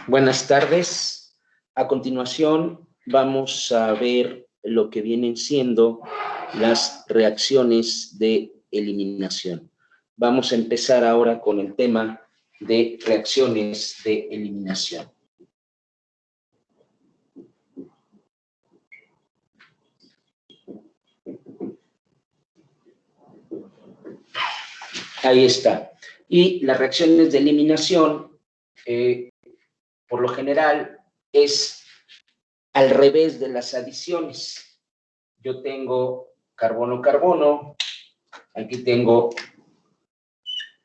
Buenas tardes. A continuación vamos a ver lo que vienen siendo las reacciones de eliminación. Vamos a empezar ahora con el tema de reacciones de eliminación. Ahí está. Y las reacciones de eliminación, por lo general, es al revés de las adiciones. Yo tengo carbono-carbono, aquí tengo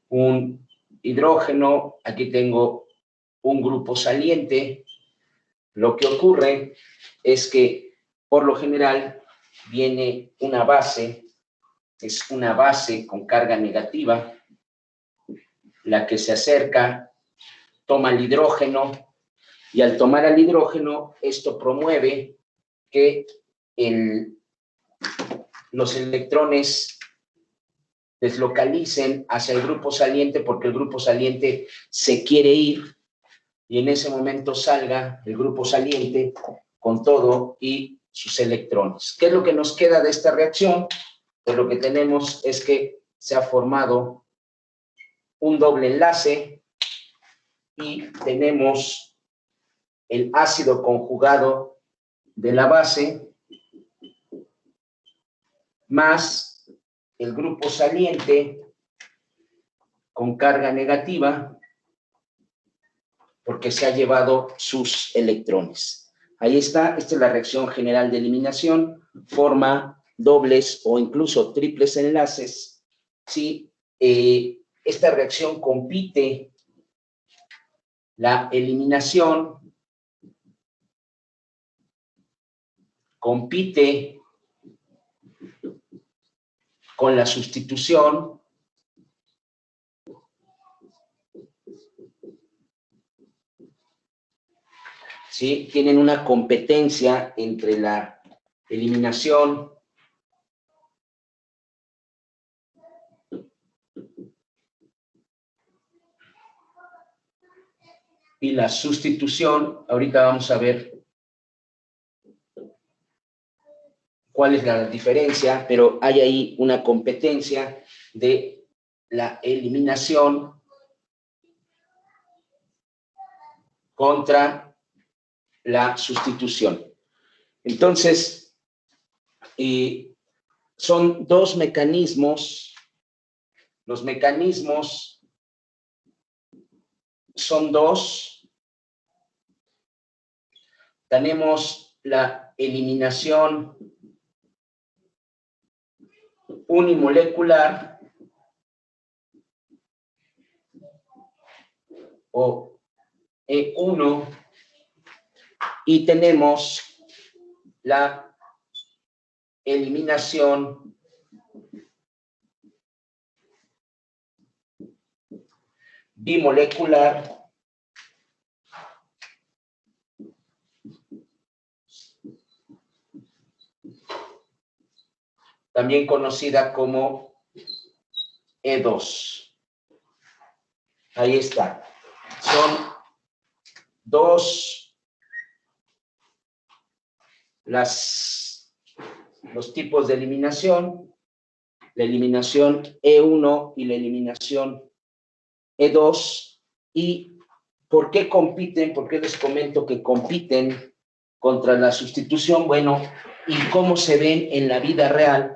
un hidrógeno, aquí tengo un grupo saliente. Lo que ocurre es que, por lo general, viene una base, es una base con carga negativa, la que se acerca, toma el hidrógeno, y al tomar el hidrógeno, esto promueve que los electrones deslocalicen hacia el grupo saliente porque el grupo saliente se quiere ir y en ese momento salga el grupo saliente con todo y sus electrones. ¿Qué es lo que nos queda de esta reacción? Pues lo que tenemos es que se ha formado un doble enlace y tenemos el ácido conjugado de la base más el grupo saliente con carga negativa porque se ha llevado sus electrones. Ahí está, esta es la reacción general de eliminación, forma dobles o incluso triples enlaces. ¿Sí? Esta reacción compite la eliminación, compite con la sustitución, ¿sí? Tienen una competencia entre la eliminación y la sustitución. Ahorita vamos a ver cuál es la diferencia, pero hay ahí una competencia de la eliminación contra la sustitución. Entonces, son dos mecanismos. Los mecanismos son dos. Tenemos la eliminación unimolecular o E1 y tenemos la eliminación bimolecular también conocida como E2. Ahí está. Son dos los tipos de eliminación, la eliminación E1 y la eliminación E2. ¿Y por qué compiten? ¿Por qué les comento que compiten contra la sustitución? Bueno, ¿y cómo se ven en la vida real?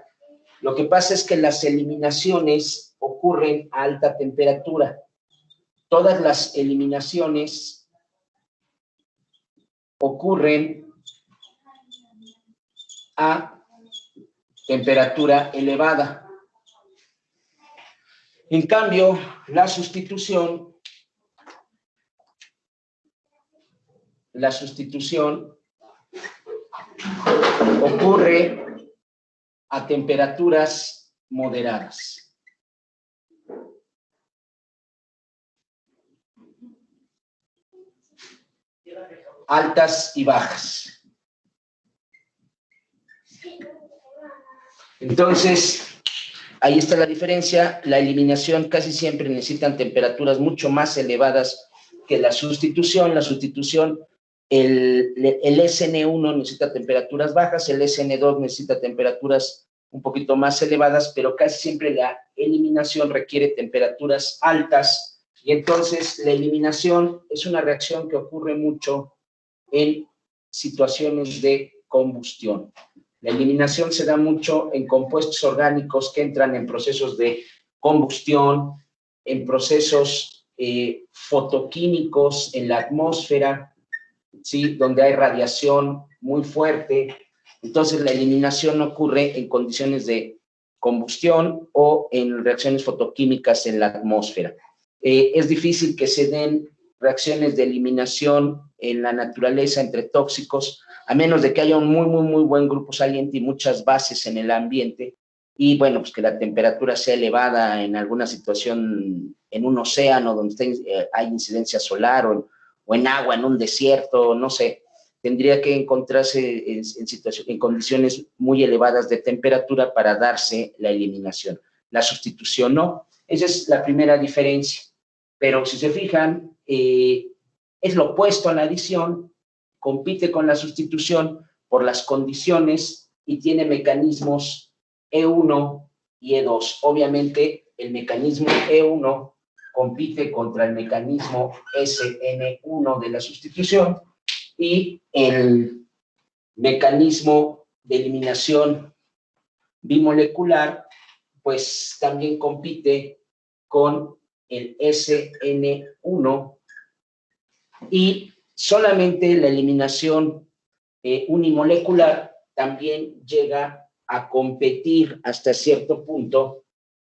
Lo que pasa es que las eliminaciones ocurren a alta temperatura. Todas las eliminaciones ocurren a temperatura elevada. En cambio, la sustitución ocurre a temperaturas moderadas. Altas y bajas. Entonces, ahí está la diferencia. La eliminación casi siempre necesitan temperaturas mucho más elevadas que la sustitución, el SN1 necesita temperaturas bajas, el SN2 necesita temperaturas un poquito más elevadas, pero casi siempre la eliminación requiere temperaturas altas, y entonces la eliminación es una reacción que ocurre mucho en situaciones de combustión. La eliminación se da mucho en compuestos orgánicos que entran en procesos de combustión, en procesos fotoquímicos en la atmósfera, ¿sí? Donde hay radiación muy fuerte. Entonces, la eliminación ocurre en condiciones de combustión o en reacciones fotoquímicas en la atmósfera. Es difícil que se den reacciones de eliminación en la naturaleza entre tóxicos, a menos de que haya un muy buen grupo saliente y muchas bases en el ambiente, y bueno, pues que la temperatura sea elevada en alguna situación, en un océano donde hay incidencia solar, o en agua, en un desierto, no sé, tendría que encontrarse en condiciones muy elevadas de temperatura para darse la eliminación. La sustitución no. Esa es la primera diferencia. Pero si se fijan, es lo opuesto a la adición, compite con la sustitución por las condiciones y tiene mecanismos E1 y E2. Obviamente, el mecanismo E1 compite contra el mecanismo SN1 de la sustitución, y el mecanismo de eliminación bimolecular, pues también compite con el SN1, y solamente la eliminación unimolecular también llega a competir hasta cierto punto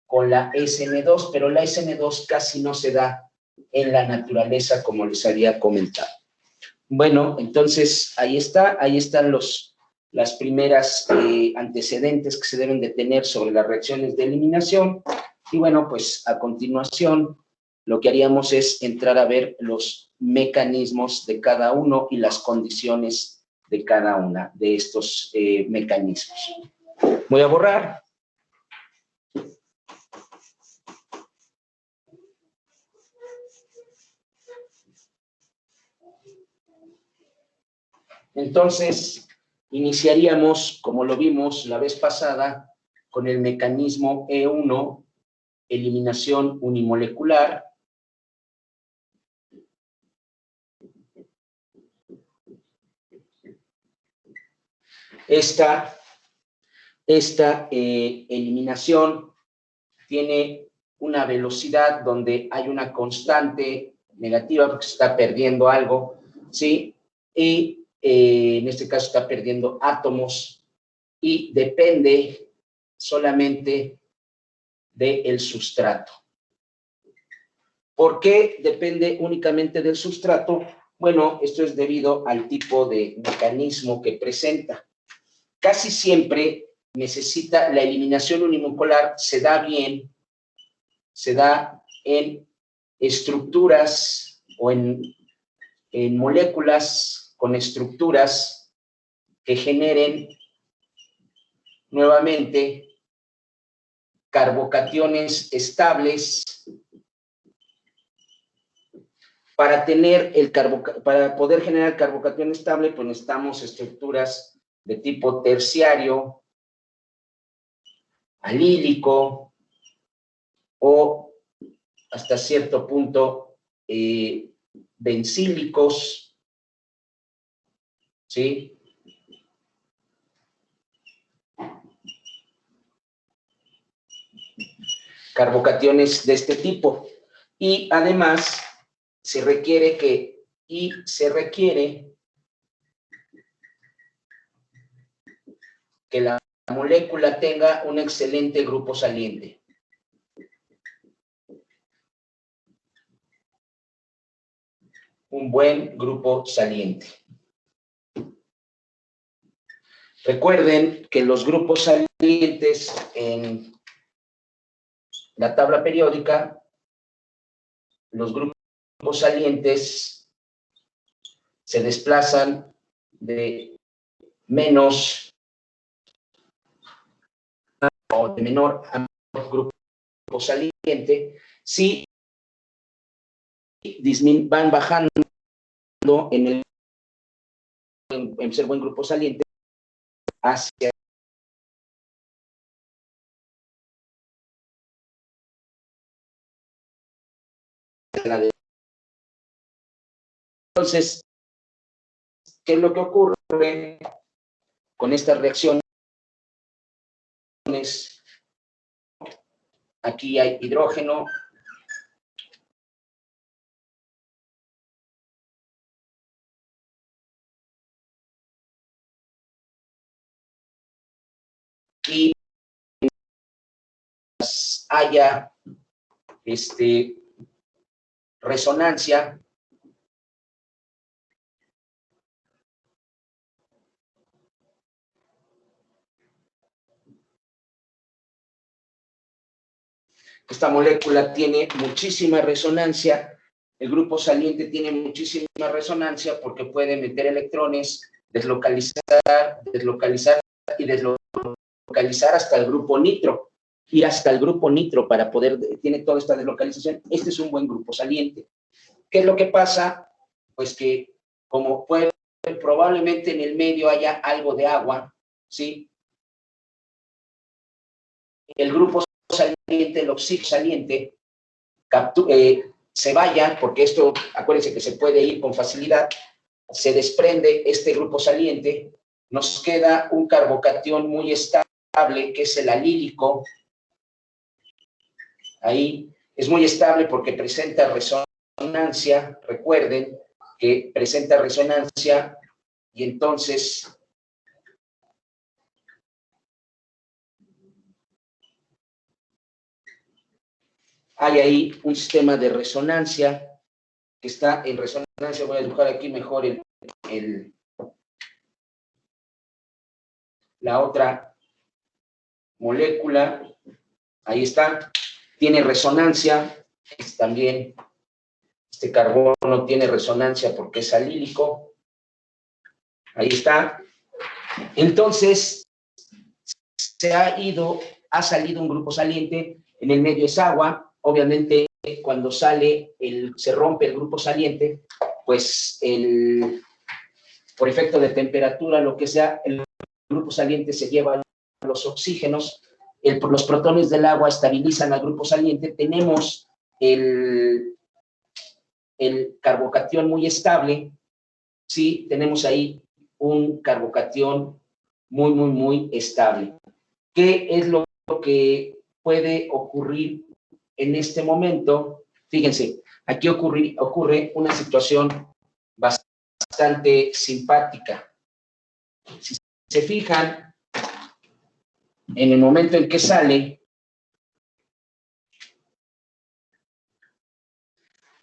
con la SN2, pero la SN2 casi no se da en la naturaleza, como les había comentado. Bueno, entonces ahí están las primeras antecedentes que se deben de tener sobre las reacciones de eliminación. Y bueno, pues a continuación lo que haríamos es entrar a ver los mecanismos de cada uno y las condiciones de cada una de estos mecanismos. Voy a borrar. Entonces, iniciaríamos, como lo vimos la vez pasada, con el mecanismo E1, eliminación unimolecular. Esta eliminación tiene una velocidad donde hay una constante negativa porque se está perdiendo algo, ¿sí? Y en este caso está perdiendo átomos, y depende solamente del sustrato. ¿Por qué depende únicamente del sustrato? Bueno, esto es debido al tipo de mecanismo que presenta. Casi siempre necesita la eliminación unimolecular, se da bien, se da en estructuras o en moléculas con estructuras que generen nuevamente carbocationes estables. Para poder generar carbocatión estable, pues necesitamos estructuras de tipo terciario, alílico, o hasta cierto punto bencílicos, ¿sí? Carbocationes de este tipo. Y además se requiere que la molécula tenga un excelente grupo saliente. Un buen grupo saliente. Recuerden que los grupos salientes en la tabla periódica, los grupos salientes se desplazan de menos o de menor a menor grupo saliente si van bajando en ser buen grupo saliente hacia la de. Entonces, ¿qué es lo que ocurre con estas reacciones? Aquí hay hidrógeno. Y haya resonancia. Esta molécula tiene muchísima resonancia. El grupo saliente tiene muchísima resonancia porque puede meter electrones, deslocalizar y deslocalizar hasta el grupo nitro. Ir hasta el grupo nitro para poder, tiene toda esta deslocalización. Este es un buen grupo saliente. ¿Qué es lo que pasa? Pues que como probablemente en el medio haya algo de agua, ¿sí? El grupo saliente, el oxígeno saliente, se vaya, porque esto, acuérdense que se puede ir con facilidad, se desprende este grupo saliente, nos queda un carbocatión muy estable, que es el alílico. Ahí es muy estable porque presenta resonancia, recuerden que presenta resonancia, y entonces hay ahí un sistema de resonancia que está en resonancia. Voy a dibujar aquí mejor la otra molécula. Ahí está, tiene resonancia. También este carbono tiene resonancia porque es alílico. Ahí está. Entonces, ha salido un grupo saliente, en el medio es agua. Obviamente, cuando se rompe el grupo saliente, pues por efecto de temperatura, lo que sea, el grupo saliente se lleva los oxígenos, los protones del agua estabilizan al grupo saliente, tenemos el carbocatión muy estable, sí, tenemos ahí un carbocatión muy, muy, muy estable. ¿Qué es lo que puede ocurrir en este momento? Fíjense, aquí ocurre una situación bastante simpática. Si se fijan, en el momento en que sale,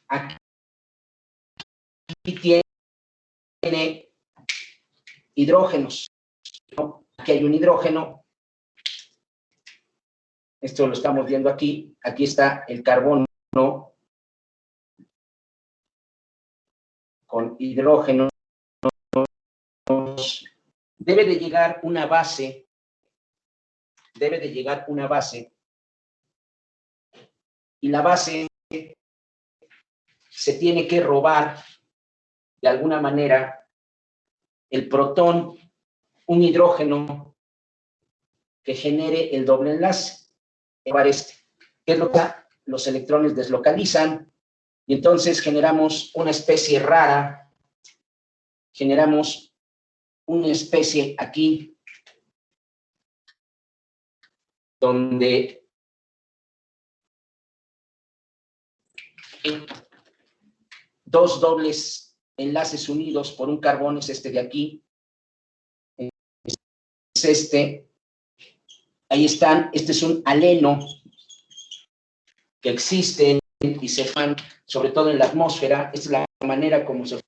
aquí tiene hidrógenos, ¿no? Aquí hay un hidrógeno. Esto lo estamos viendo aquí. Aquí está el carbono con hidrógeno. Debe de llegar una base. Y la base se tiene que robar de alguna manera el protón, un hidrógeno que genere el doble enlace. ¿Qué es lo que los electrones deslocalizan? Y entonces generamos una especie rara, generamos una especie aquí, donde dos dobles enlaces unidos por un carbono, es este de aquí, es este, ahí están, este es un aleno que existen y se forman, sobre todo en la atmósfera. Esta es la manera como se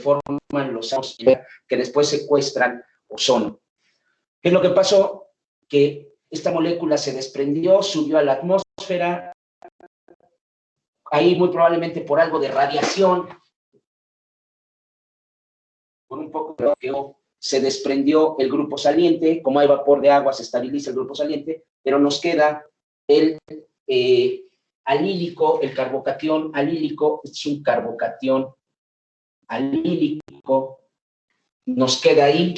forman los átomos que después secuestran ozono. ¿Qué es lo que pasó? Que esta molécula se desprendió, subió a la atmósfera, ahí muy probablemente por algo de radiación, por un poco de bloqueo, se desprendió el grupo saliente. Como hay vapor de agua, se estabiliza el grupo saliente, pero nos queda alílico, el carbocatión alílico es un carbocatión alílico, nos queda ahí,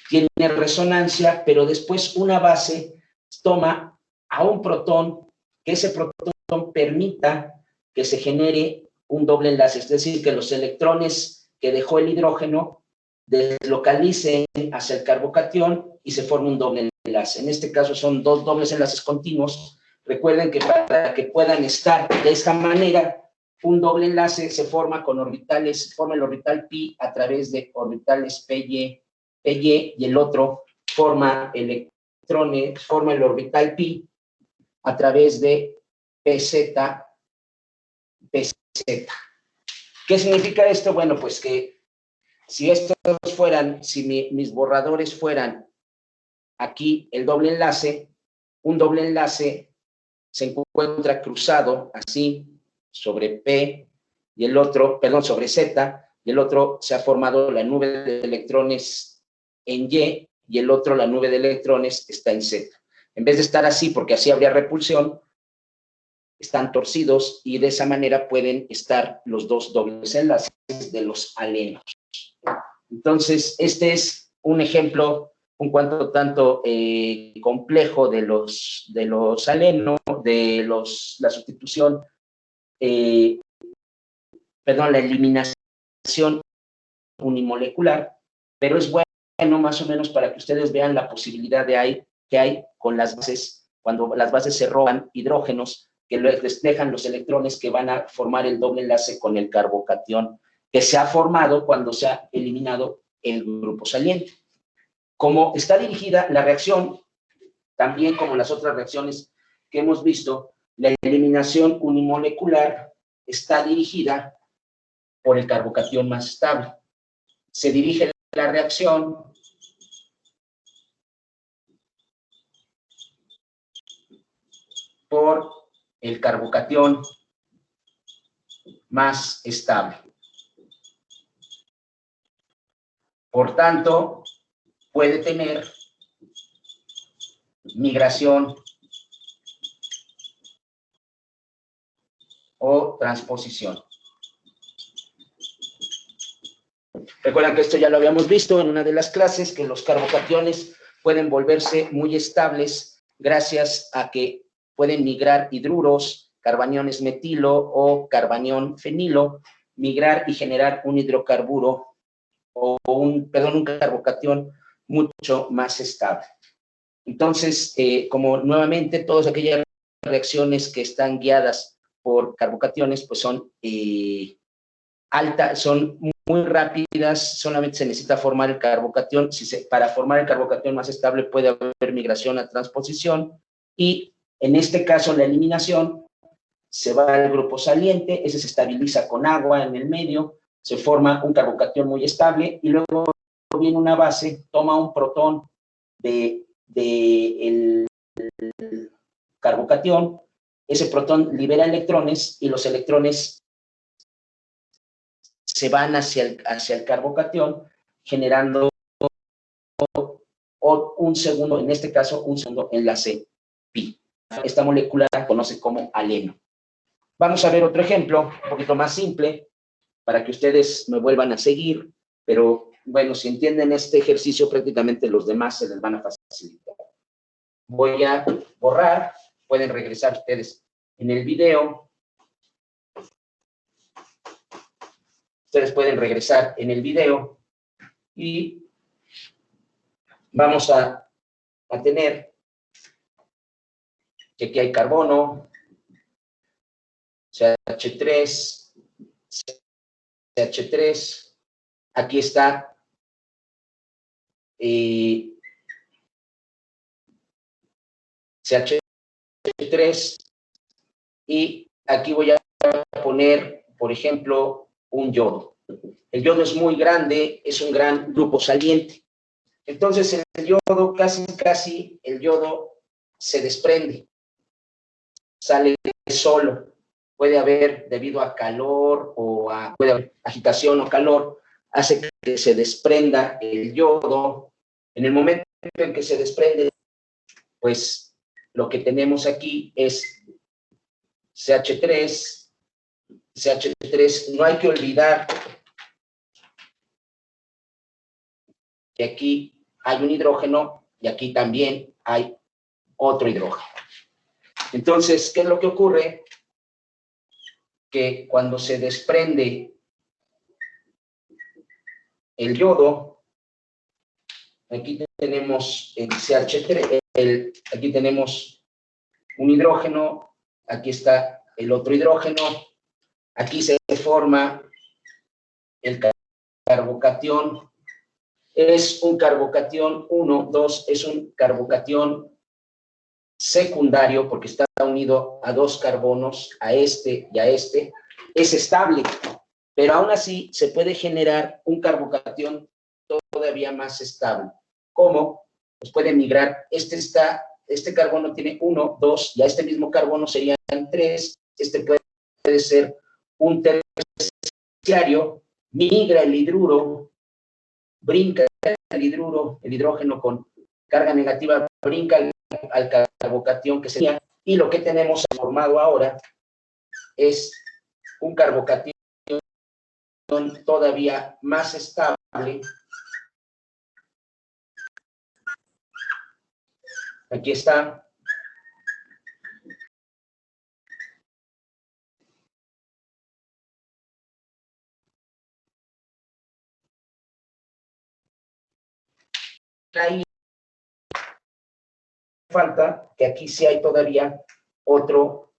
tiene resonancia, pero después una base toma a un protón, que ese protón permita que se genere un doble enlace, es decir, que los electrones que dejó el hidrógeno deslocalicen hacia el carbocatión y se forme un doble enlace. En este caso son dos dobles enlaces continuos. Recuerden que para que puedan estar de esta manera, un doble enlace se forma con orbitales, forma el orbital pi a través de orbitales PY, y el otro forma electrones, forma el orbital pi a través de PZ. ¿Qué significa esto? Bueno, pues que si estos fueran, si mis borradores fueran aquí el doble enlace, un doble enlace se encuentra cruzado así sobre P y el otro, perdón, sobre Z, y el otro se ha formado la nube de electrones en y el otro, la nube de electrones, está en Z. En vez de estar así, porque así habría repulsión, están torcidos y de esa manera pueden estar los dos dobles enlaces de los alenos. Entonces, este es un ejemplo un cuanto tanto complejo de los alenos, de la sustitución, la eliminación unimolecular, pero es bueno más o menos para que ustedes vean la posibilidad que hay con las bases, cuando las bases se roban hidrógenos, que les dejan los electrones que van a formar el doble enlace con el carbocatión, que se ha formado cuando se ha eliminado el grupo saliente. Como está dirigida la reacción, también como las otras reacciones que hemos visto, la eliminación unimolecular está dirigida por el carbocatión más estable. Se dirige la reacción por el carbocatión más estable. Por tanto, puede tener migración o transposición. Recuerdan que esto ya lo habíamos visto en una de las clases, que los carbocationes pueden volverse muy estables gracias a que pueden migrar hidruros, carbaniones metilo o carbanión fenilo, migrar y generar un hidrocarburo o un carbocatión mucho más estable. Entonces, como nuevamente todas aquellas reacciones que están guiadas por carbocationes, pues son son muy rápidas, solamente se necesita formar el carbocatión. Para formar el carbocatión más estable puede haber migración a transposición, y en este caso la eliminación se va al grupo saliente, ese se estabiliza con agua en el medio, se forma un carbocatión muy estable, y luego viene una base, toma un protón del carbocatión, ese protón libera electrones y los electrones se van hacia el carbocatión, generando un segundo, en este caso, un segundo enlace pi. Esta molécula se conoce como aleno. Vamos a ver otro ejemplo, un poquito más simple, para que ustedes me vuelvan a seguir, pero bueno, si entienden este ejercicio, prácticamente los demás se les van a facilitar. Voy a borrar, pueden regresar ustedes en el video. Ustedes pueden regresar en el video y vamos a tener que aquí hay carbono, CH3, CH3, aquí está CH3, y aquí voy a poner, por ejemplo, un yodo. El yodo es muy grande, es un gran grupo saliente. Entonces el yodo, casi el yodo se desprende, sale solo. Puede haber, debido a calor puede haber agitación o calor, hace que se desprenda el yodo. En el momento en que se desprende, pues lo que tenemos aquí es CH3, no hay que olvidar que aquí hay un hidrógeno y aquí también hay otro hidrógeno. Entonces, ¿qué es lo que ocurre? Que cuando se desprende el yodo, aquí tenemos el CH3, aquí tenemos un hidrógeno, aquí está el otro hidrógeno, aquí se forma el carbocatión, es un carbocatión 1, 2, es un carbocatión secundario porque está unido a dos carbonos, a este y a este, es estable, pero aún así se puede generar un carbocatión todavía más estable. ¿Cómo? Pues puede migrar, este carbono tiene 1, 2, y a este mismo carbono serían 3, este puede ser un terciario, migra el hidruro, brinca el hidrógeno con carga negativa, brinca al carbocatión que sería, y lo que tenemos formado ahora es un carbocatión todavía más estable. Aquí está. Ahí falta que aquí sí hay todavía otro,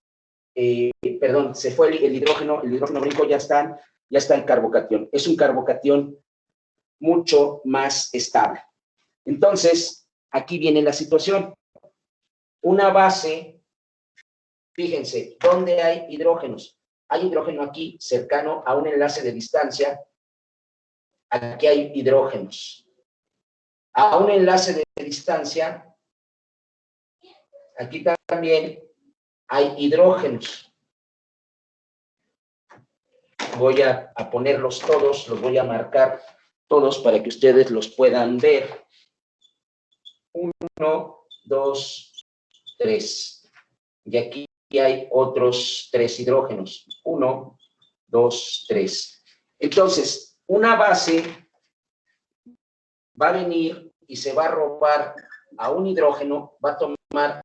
perdón, se fue el hidrógeno brinco, ya está el carbocatión. Es un carbocatión mucho más estable. Entonces, aquí viene la situación. Una base, fíjense, ¿dónde hay hidrógenos? Hay hidrógeno aquí, cercano a un enlace de distancia. Aquí hay hidrógenos. A un enlace de distancia, aquí también hay hidrógenos. Voy a ponerlos todos, los voy a marcar todos para que ustedes los puedan ver. 1, 2, 3. Y aquí hay otros 3 hidrógenos. 1, 2, 3. Entonces, una base va a venir y se va a robar a un hidrógeno, va a tomar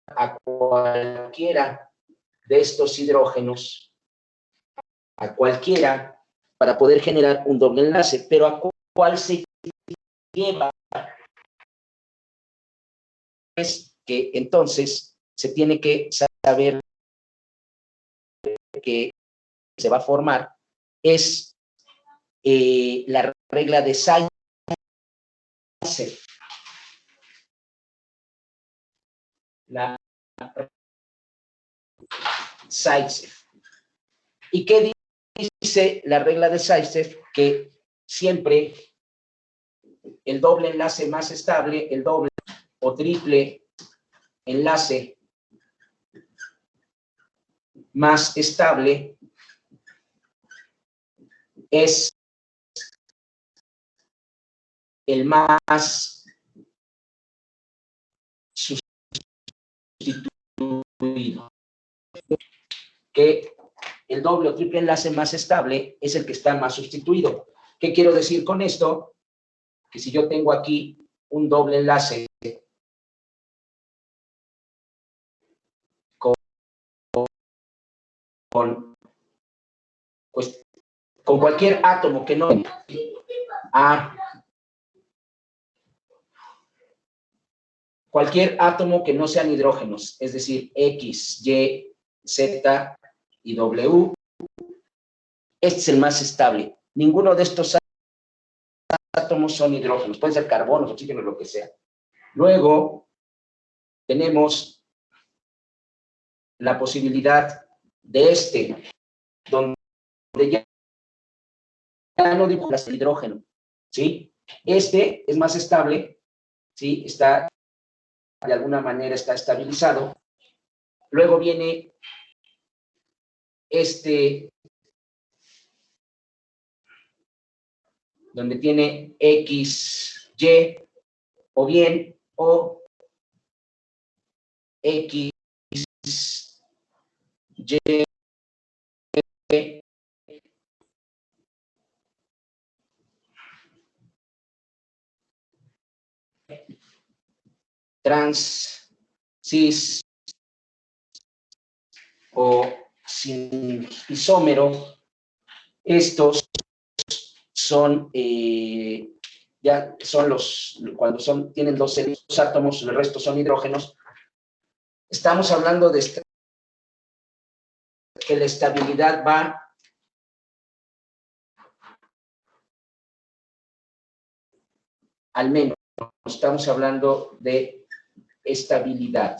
a cualquiera de estos hidrógenos, a cualquiera, para poder generar un doble enlace, pero a cuál se lleva es que entonces se tiene que saber que se va a formar es la regla de Zaitsev. La Zaitsev. ¿Y qué dice la regla de Zaitsev? Que siempre el doble enlace más estable, el doble o triple enlace más estable es el más sustituido. Que el doble o triple enlace más estable es el que está más sustituido. ¿Qué quiero decir con esto? Que si yo tengo aquí un doble enlace con cualquier átomo que no cualquier átomo que no sean hidrógenos, es decir, X, Y, Z y W, este es el más estable. Ninguno de estos átomos son hidrógenos, pueden ser carbonos, oxígenos, lo que sea. Luego, tenemos la posibilidad de donde ya no digo el hidrógeno, ¿sí? Este es más estable, ¿sí? Está, de alguna manera, está estabilizado. Luego viene donde tiene X, Y, o bien, o X, Y, trans, cis o sin isómero, estos son, ya son cuando tienen dos átomos, el resto son hidrógenos. Estamos hablando de que la estabilidad va al menos, estamos hablando de estabilidad.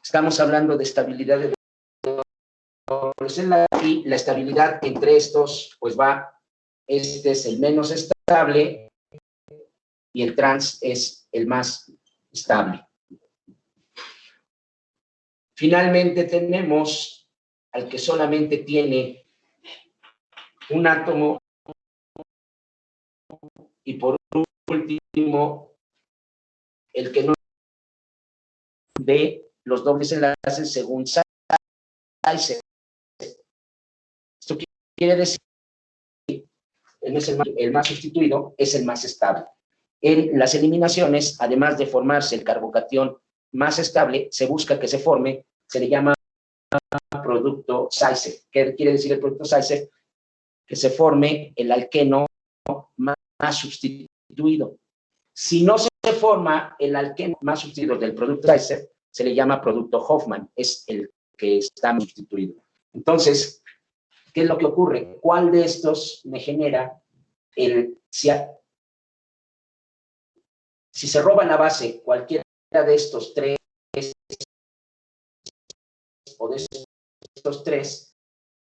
Estamos hablando de estabilidad de y la estabilidad entre estos, pues va, este es el menos estable y el trans es el más estable. Finalmente tenemos al que solamente tiene un átomo y por último el que no ve los dobles enlaces según Zeiser. Esto quiere decir que el más sustituido es el más estable. En las eliminaciones, además de formarse el carbocatión más estable, se busca que se forme, se le llama producto Zeiser. ¿Qué quiere decir el producto Zeiser? Que se forme el alqueno más sustituido. Si no se forma el alqueno más sustituido del producto Zeiser, se le llama producto Hofmann, es el que está sustituido. Entonces, ¿qué es lo que ocurre? ¿Cuál de estos me genera si se roba la base cualquiera de estos tres o de estos tres,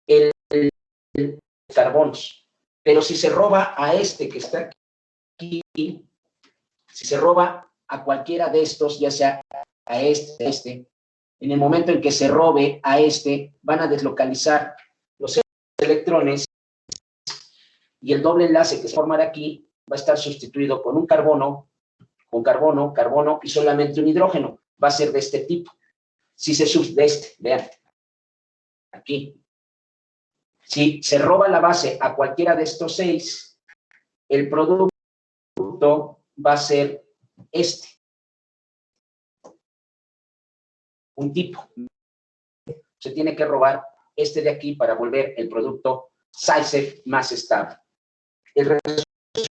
el carbonos. Pero si se roba a este que está aquí, si se roba a cualquiera de estos, ya sea a este, en el momento en que se robe a este, van a deslocalizar los electrones y el doble enlace que se formará aquí va a estar sustituido con un carbono, carbono y solamente un hidrógeno. Va a ser de este tipo. Si se vean, aquí. Si se roba la base a cualquiera de estos 6, el producto va a ser este. Un tipo. Se tiene que robar este de aquí para volver el producto Zeiser más estable. El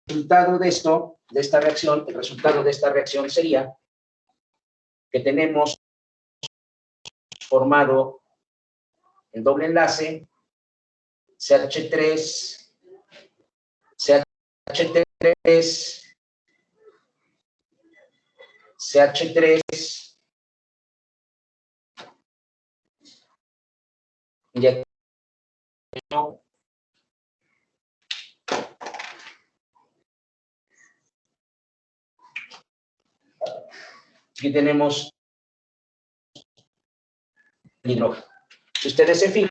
resultado de esto, de esta reacción, el resultado de esta reacción sería que tenemos formado el doble enlace CH3, CH3, CH3, y aquí tenemos el hidrógeno. Si ustedes se fijan,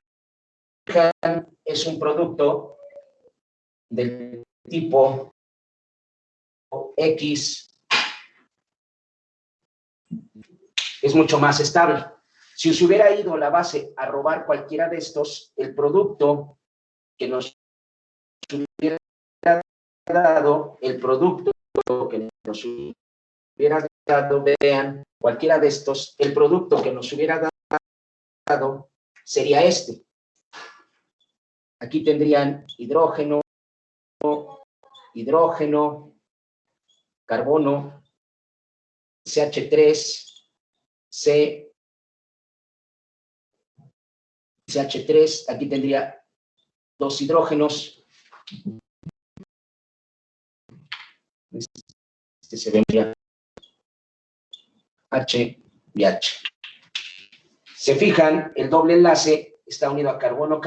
es un producto del tipo X, es mucho más estable. Si se hubiera ido la base a robar cualquiera de estos, el producto que nos hubiera dado, vean, cualquiera de estos, el producto que nos hubiera dado sería este. Aquí tendrían hidrógeno, carbono, CH3, CH3, aquí tendría 2 hidrógenos. Este se vería H y H. Se fijan, el doble enlace está unido a carbono,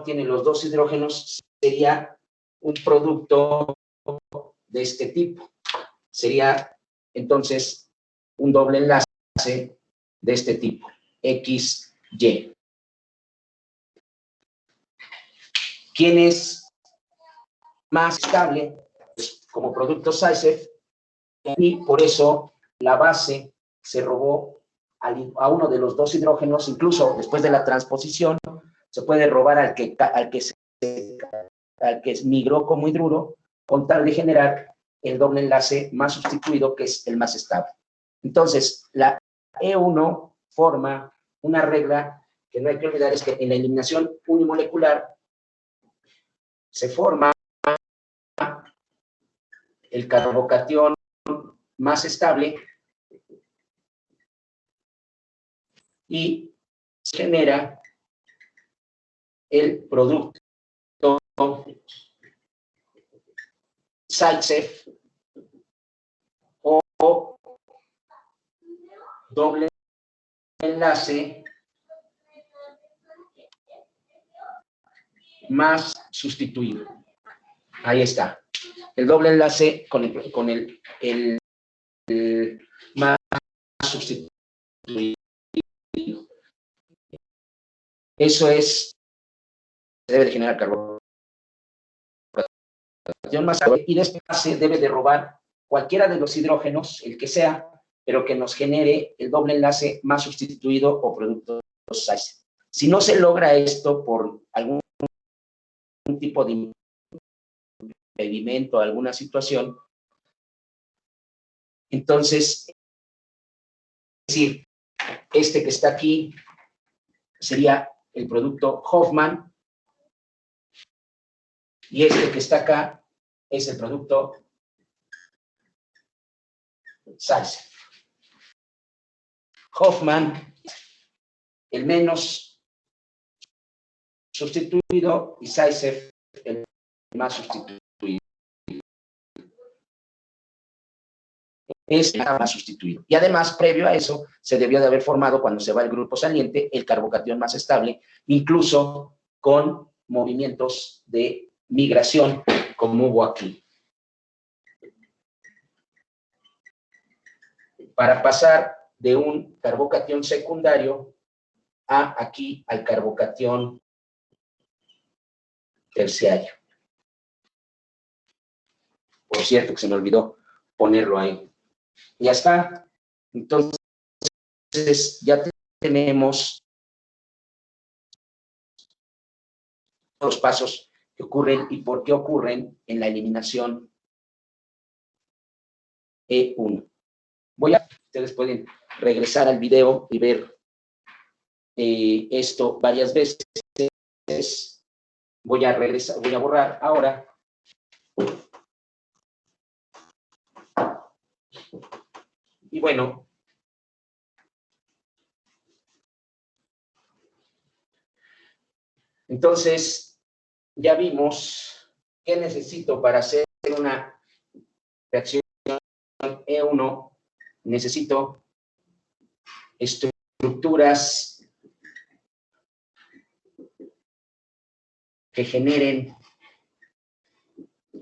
tiene los 2 hidrógenos, sería un producto de este tipo. Sería entonces un doble enlace de este tipo, XY. ¿Quién es más estable? Pues, como producto Zeiser, y por eso la base se robó a uno de los dos hidrógenos, incluso después de la transposición, se puede robar al que migró como hidruro, con tal de generar el doble enlace más sustituido, que es el más estable. Entonces, la E1 forma una regla que no hay que olvidar, es que en la eliminación unimolecular se forma el carbocatión más estable y se genera el producto Zaitsev o doble enlace más sustituido. Ahí está. El doble enlace con el más sustituido. Eso es, se debe de generar carbocatión más estable, y después se debe de robar cualquiera de los hidrógenos, el que sea, pero que nos genere el doble enlace más sustituido o producto Zaitsev. Si no se logra esto por algún tipo de impedimento, alguna situación, entonces, es decir, este que está aquí sería el producto Hofmann, y este que está acá es el producto Zaitsev. Hofmann, el menos sustituido, y Zaitsev, el más sustituido. Es el más sustituido. Y además, previo a eso, se debió de haber formado, cuando se va el grupo saliente, el carbocatión más estable, incluso con movimientos de migración, como hubo aquí. Para pasar de un carbocatión secundario a aquí al carbocatión terciario. Por cierto, que se me olvidó ponerlo ahí. Ya está. Entonces, ya tenemos los pasos que ocurren y por qué ocurren en la eliminación E1. Ustedes pueden regresar al video y ver esto varias veces. Voy a borrar ahora. Y bueno, entonces ya vimos qué necesito para hacer una reacción E1. Necesito estructuras que generen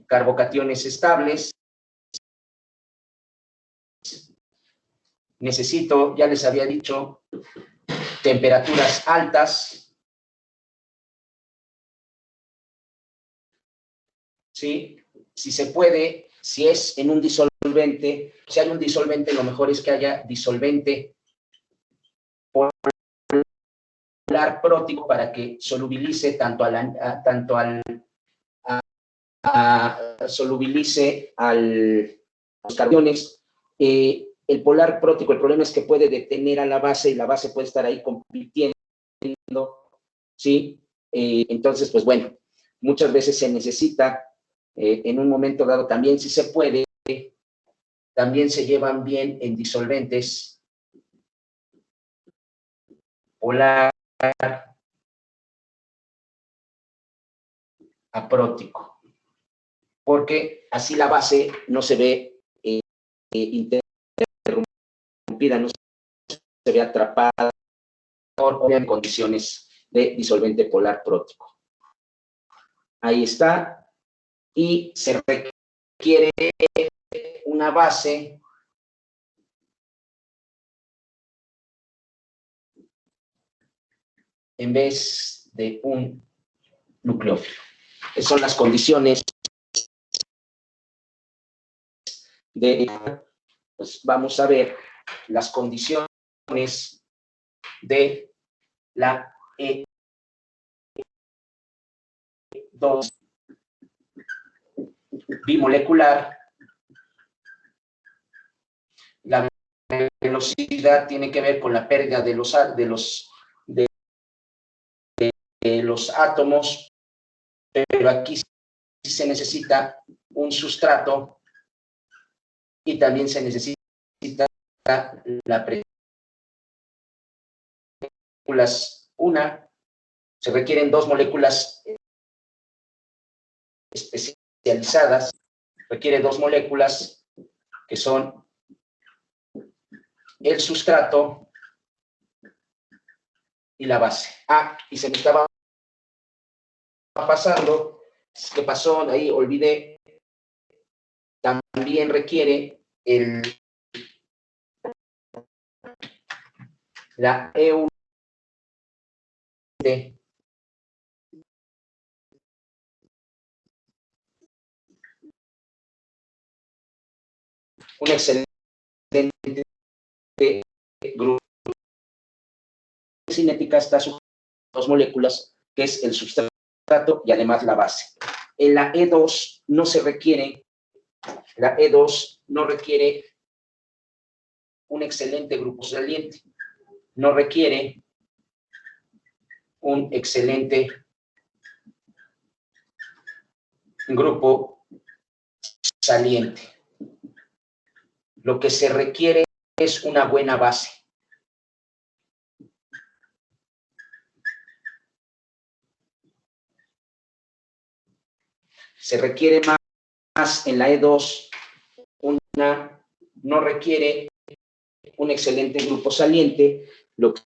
carbocationes estables. Necesito, ya les había dicho, temperaturas altas. ¿Sí? Si se puede, si es en un disolvente, si hay un disolvente, lo mejor es que haya disolvente polar prótico para que solubilice solubilice a los cationes. El polar prótico, el problema es que puede detener a la base y la base puede estar ahí compitiendo, ¿sí? Entonces, pues bueno, muchas veces se necesita, en un momento dado también, si se puede, también se llevan bien en disolventes polar aprótico, porque así la base no se ve interrumpida, no se ve atrapada en condiciones de disolvente polar prótico. Ahí está. Y se requiere una base en vez de un nucleófilo. Esas son las condiciones de pues vamos a ver las condiciones de la E2 bimolecular. La velocidad tiene que ver con la pérdida de los átomos, pero aquí se necesita un sustrato y también se necesita la moléculas. Se requieren dos moléculas especializadas, requiere dos moléculas que son el sustrato y la base. Y se me estaba pasando, ¿qué pasó? Ahí olvidé, también requiere la E1 un excelente grupo cinética. Está sus dos moléculas, que es el sustrato y además la base. En la E2 no se requiere, la E2 no requiere un excelente grupo saliente, no requiere un excelente grupo saliente. Lo que se requiere es una buena base. Se requiere más en la E2, no requiere un excelente grupo saliente, lo que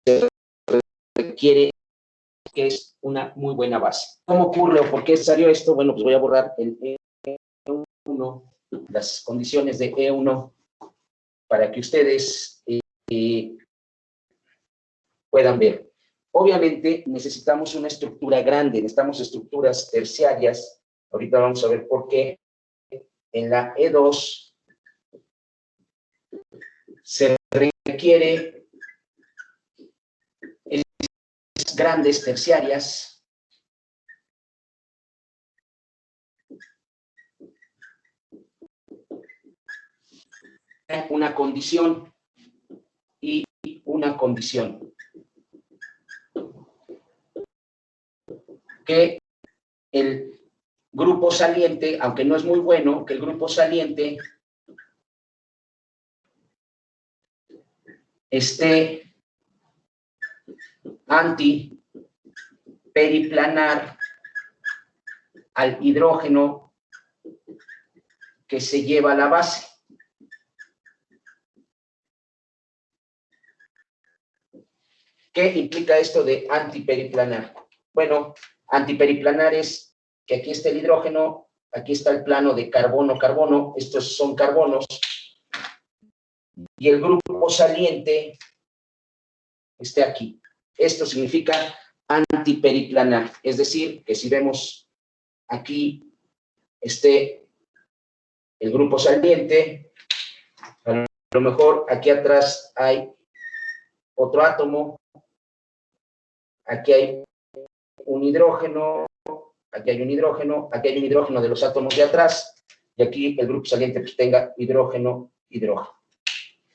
se requiere que es una muy buena base. ¿Cómo ocurre o por qué salió esto? Bueno, pues voy a borrar el E1, las condiciones de E1, para que ustedes puedan ver. Obviamente necesitamos una estructura grande, necesitamos estructuras terciarias. Ahorita vamos a ver por qué. En la E2 se requiere grandes terciarias. Una condición y una condición. Que el grupo saliente, aunque no es muy bueno, que el grupo saliente esté antiperiplanar al hidrógeno que se lleva a la base. ¿Qué implica esto de antiperiplanar? Bueno, antiperiplanar es que aquí está el hidrógeno, aquí está el plano de carbono-carbono, estos son carbonos, y el grupo saliente esté aquí. Esto significa antiperiplanar, es decir, que si vemos aquí el grupo saliente, a lo mejor aquí atrás hay otro átomo, aquí hay un hidrógeno, aquí hay un hidrógeno, aquí hay un hidrógeno de los átomos de atrás, y aquí el grupo saliente pues tenga hidrógeno, hidrógeno.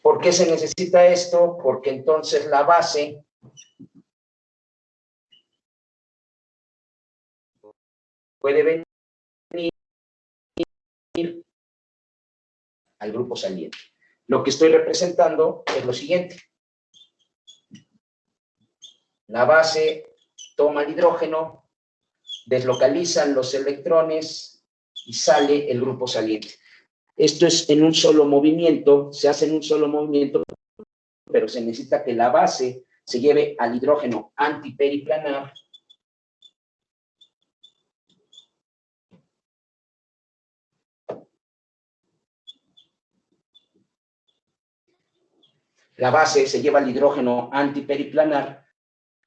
¿Por qué se necesita esto? Porque entonces la base puede venir al grupo saliente. Lo que estoy representando es lo siguiente. La base toma el hidrógeno, deslocalizan los electrones y sale el grupo saliente. Esto es en un solo movimiento, se hace en un solo movimiento, pero se necesita que la base se lleve al hidrógeno antiperiplanar la base se lleva al hidrógeno antiperiplanar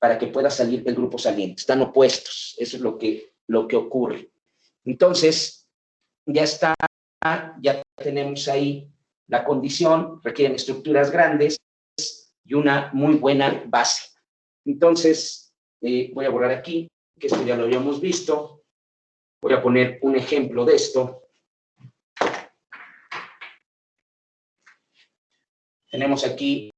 para que pueda salir el grupo saliente. Están opuestos, eso es lo que ocurre. Entonces, ya está ya tenemos ahí la condición, requieren estructuras grandes y una muy buena base. Entonces, voy a borrar aquí, que esto ya lo habíamos visto. Voy a poner un ejemplo de esto. Tenemos aquí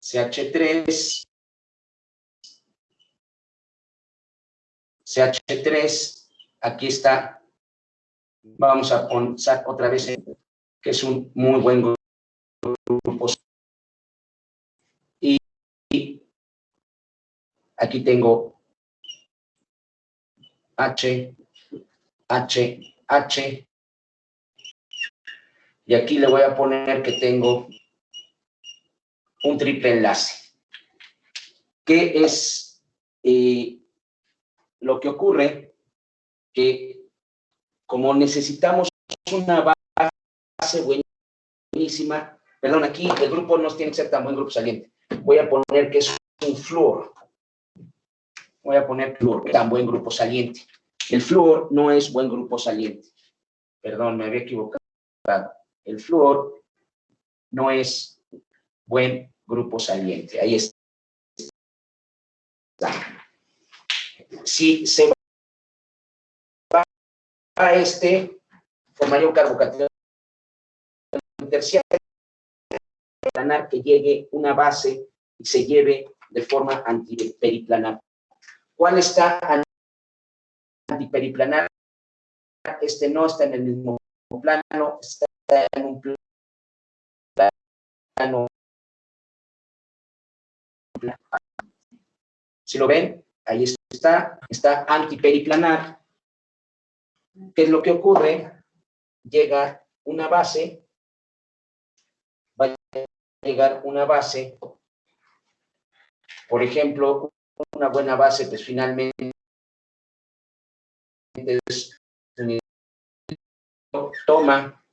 CH3, aquí está, vamos a poner otra vez, que es un muy buen grupo. Y aquí tengo H, y aquí le voy a poner que tengo un triple enlace. ¿Qué es lo que ocurre? Que como necesitamos una base buenísima, perdón, aquí el grupo no tiene que ser tan buen grupo saliente. Voy a poner que es un flúor. Voy a poner flúor, que es tan buen grupo saliente. El flúor no es buen grupo saliente. Perdón, me había equivocado. El flúor no es buen grupo saliente. Ahí está. Si se va a formaría un carbocatión terciario planar que llegue una base y se lleve de forma antiperiplanar. ¿Cuál está antiperiplanar? Este no está en el mismo plano, está en un plano. Si lo ven, ahí está antiperiplanar. ¿Qué es lo que ocurre? Llega una base, va a llegar una base, por ejemplo, una buena base, pues finalmente es, toma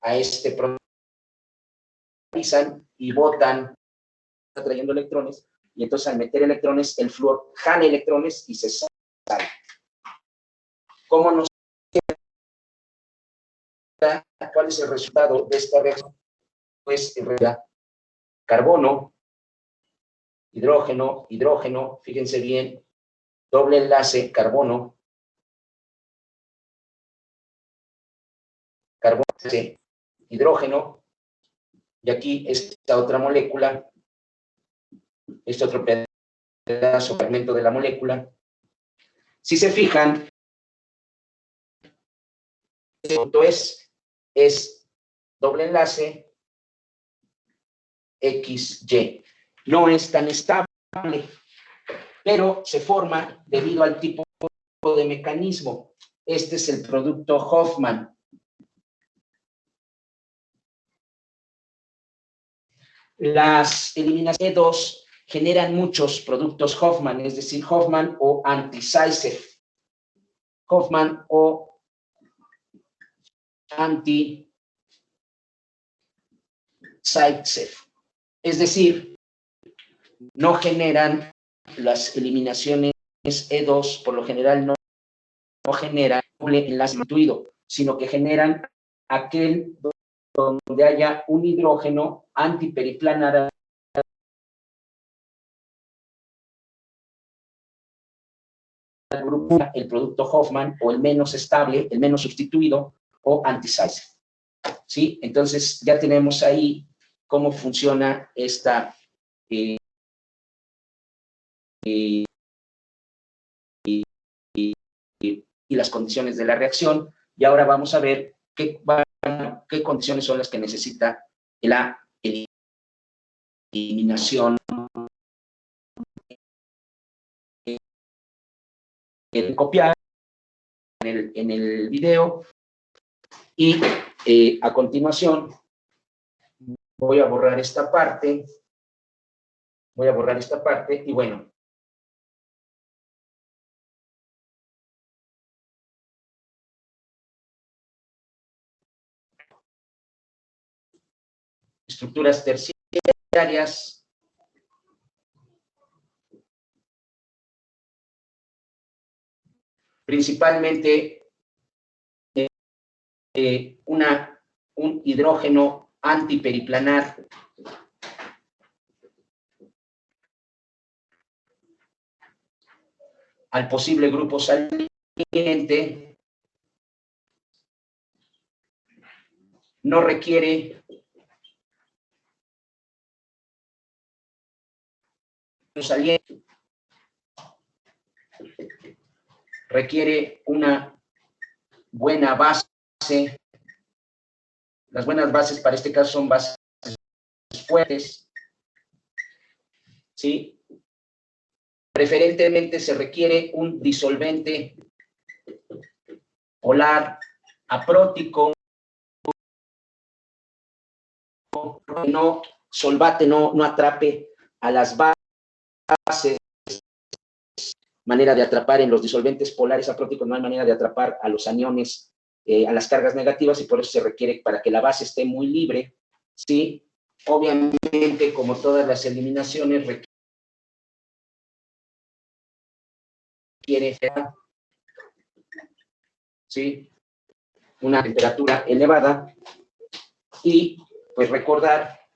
a este y botan, está trayendo electrones, y entonces al meter electrones, el flúor jala electrones y se sale. ¿Cómo nos queda? ¿Cuál es el resultado de esta reacción? Pues en realidad, carbono, hidrógeno, hidrógeno, fíjense bien, doble enlace, carbono, carbono, hidrógeno, y aquí esta otra molécula, este otro pedazo, fragmento de la molécula. Si se fijan, este punto es doble enlace XY. No es tan estable, pero se forma debido al tipo de mecanismo. Este es el producto Hofmann. Las eliminaciones E2 generan muchos productos Hofmann, es decir, Hofmann o anti-Zaitsev. Hofmann o anti-Zaitsev. Es decir, no generan las eliminaciones E2, por lo general no generan doble enlace instituido, sino que generan aquel donde haya un hidrógeno antiperiplanar al grupo, el producto Hofmann, o el menos estable, el menos sustituido, o anti-Zaitsev. ¿Sí? Entonces ya tenemos ahí cómo funciona esta y las condiciones de la reacción, y ahora vamos a ver qué condiciones son las que necesita la eliminación. Copiar en el video, y a continuación voy a borrar esta parte, y bueno, estructuras terciarias, principalmente un hidrógeno antiperiplanar al posible grupo saliente, no requiere saliente, requiere una buena base. Las buenas bases para este caso son bases fuertes, ¿sí? Preferentemente se requiere un disolvente polar aprótico, no solvate, no atrape a las bases, manera de atrapar en los disolventes polares apróticos, no hay manera de atrapar a los aniones, a las cargas negativas, y por eso se requiere, para que la base esté muy libre, ¿sí? Obviamente, como todas las eliminaciones, requiere, ¿sí?, una temperatura elevada, y pues recordar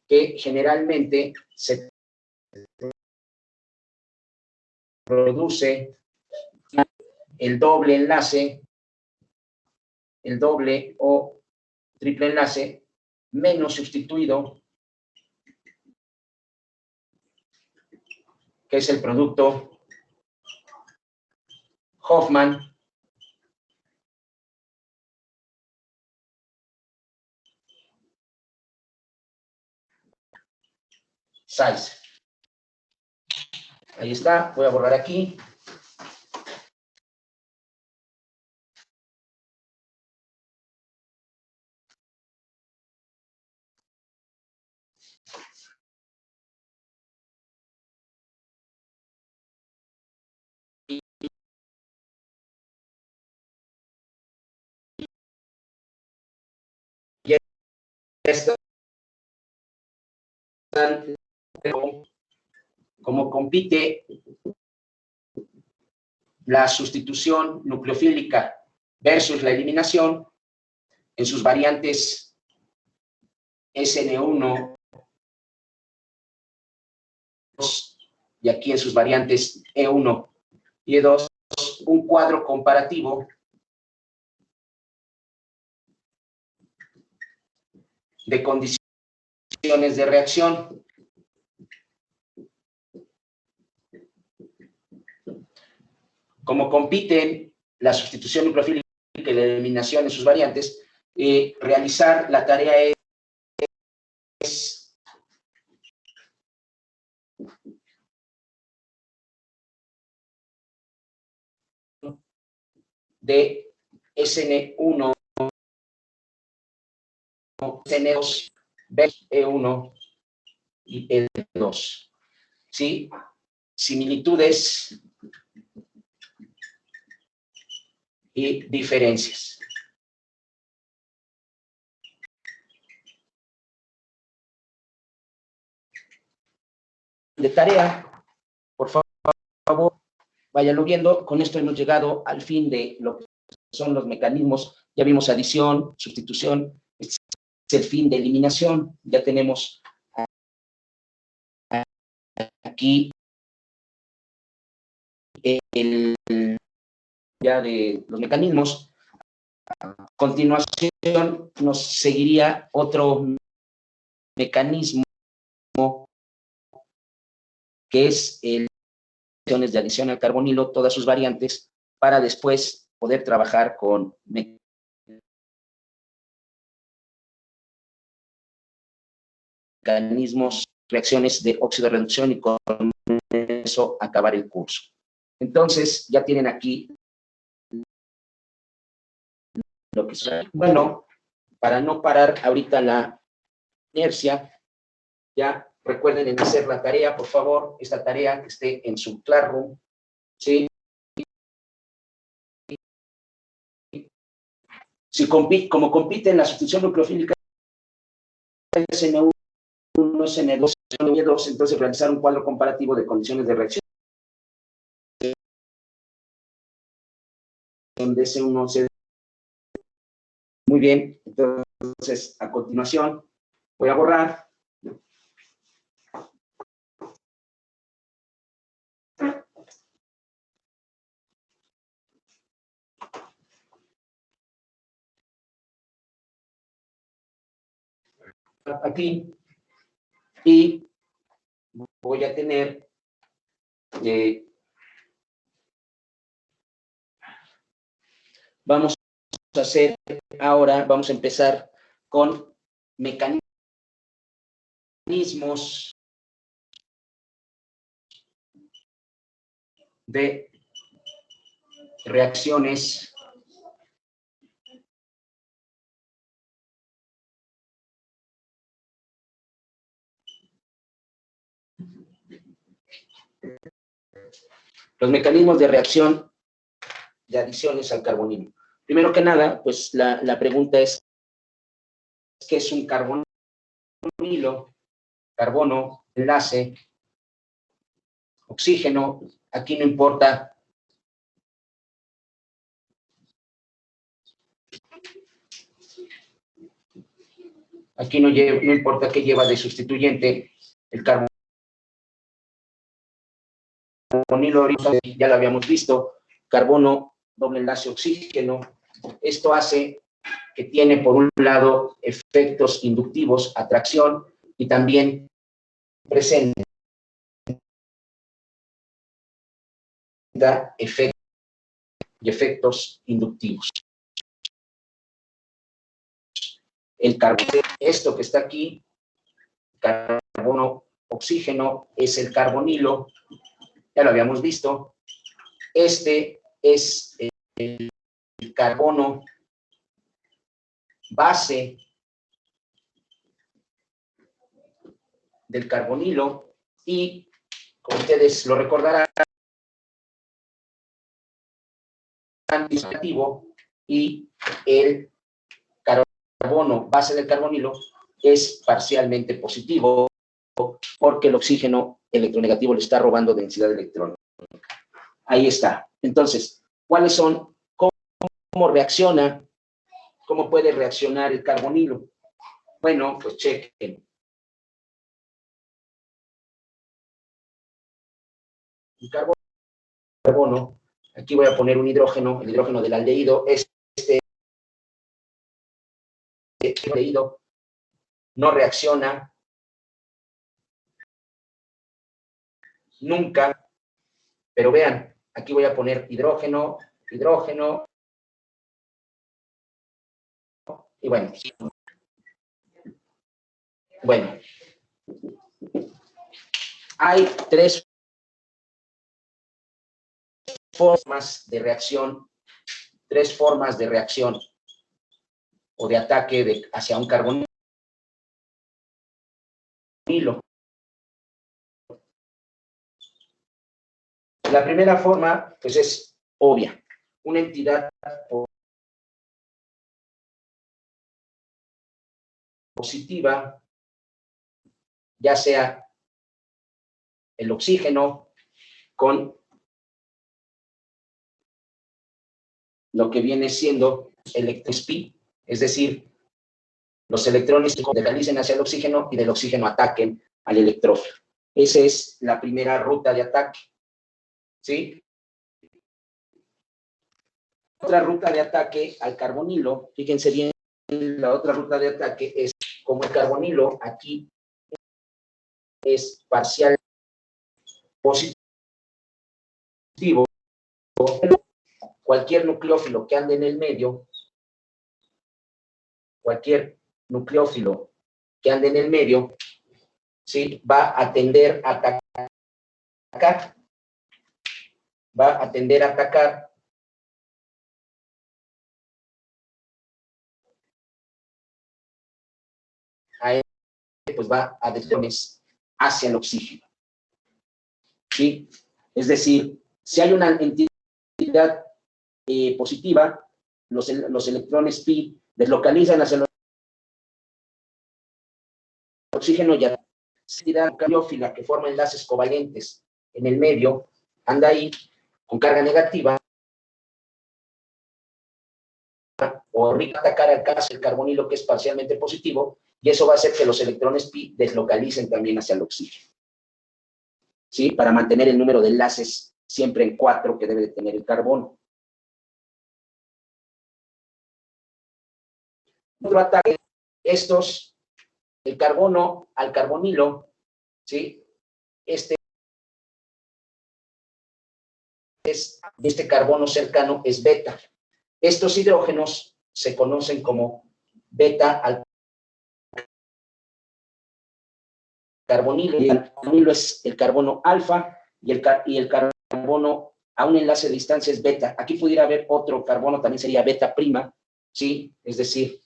que generalmente se produce el doble enlace, el doble o triple enlace, menos sustituido, que es el producto Hoffman, Size. Ahí está, voy a borrar aquí. Ya está, como compite la sustitución nucleofílica versus la eliminación en sus variantes SN1 y aquí en sus variantes E1 y E2, un cuadro comparativo de condiciones de reacción. Como compiten la sustitución nucleofílica y la eliminación en sus variantes, realizar la tarea es de SN1, SN2, E1 y E2. ¿Sí? Similitudes y diferencias. De tarea, por favor, váyanlo viendo. Con esto hemos llegado al fin de lo que son los mecanismos. Ya vimos adición, sustitución, este es el fin de eliminación. Ya tenemos aquí el ya de los mecanismos. A continuación nos seguiría otro mecanismo que es el de adición al carbonilo, todas sus variantes, para después poder trabajar con mecanismos, reacciones de óxido de reducción, y con eso acabar el curso. Entonces, ya tienen aquí lo que es. Bueno, para no parar ahorita la inercia, ya recuerden en hacer la tarea, por favor, esta tarea que esté en su Classroom, ¿sí? Si como compiten la sustitución nucleofílica SN1, SN2, SN2, entonces realizar un cuadro comparativo de condiciones de reacción de S1, muy bien, entonces a continuación voy a borrar. Aquí y voy a tener vamos a hacer ahora, vamos a empezar con mecanismos de reacciones reacción de adiciones al carbonilo. Primero que nada, pues la pregunta es, ¿qué es un carbonilo? Carbono, enlace, oxígeno, aquí no importa no importa qué lleva de sustituyente, el carbonilo, ya lo habíamos visto, carbono, doble enlace, oxígeno. Esto hace que tiene, por un lado, efectos inductivos, atracción, y también presenta efectos inductivos. El carbono, esto que está aquí, carbono, oxígeno, es el carbonilo, ya lo habíamos visto. Este es el carbono base del carbonilo y, como ustedes lo recordarán, y el carbono base del carbonilo es parcialmente positivo porque el oxígeno electronegativo le está robando densidad electrónica. Ahí está. Entonces, ¿cuáles son? ¿Cómo reacciona? ¿Cómo puede reaccionar el carbonilo? Bueno, pues chequen. El carbono, aquí voy a poner un hidrógeno, el hidrógeno del aldehído, este aldehído no reacciona nunca, pero vean, aquí voy a poner hidrógeno, hidrógeno, y bueno, hay tres formas de reacción, o de ataque hacia un carbonilo. La primera forma, pues es obvia, una entidad positiva, ya sea el oxígeno con lo que viene siendo electrospin, es decir, los electrones que decalicen hacia el oxígeno y del oxígeno ataquen al electrófilo. Esa es la primera ruta de ataque, ¿sí? Otra ruta de ataque al carbonilo, fíjense bien, la otra ruta de ataque es como el carbonilo aquí es parcial positivo, cualquier nucleófilo que ande en el medio, ¿sí? Va a tender a atacar, a él, pues va a desviarse hacia el oxígeno, ¿sí? Es decir, si hay una entidad positiva, los electrones pi deslocalizan hacia el oxígeno, y la entidad nucleófila que forma enlaces covalentes en el medio anda ahí con carga negativa, o atacar al caso el carbonilo que es parcialmente positivo, y eso va a hacer que los electrones pi deslocalicen también hacia el oxígeno. ¿Sí? Para mantener el número de enlaces siempre en 4 que debe de tener el carbono. Otro ataque, estos, el carbono al carbonilo, ¿sí? Este carbono cercano es beta. Estos hidrógenos se conocen como beta al carbonilo. Y el carbonilo es el carbono alfa y el carbono a un enlace de distancia es beta. Aquí pudiera haber otro carbono, también sería beta prima, ¿sí? Es decir,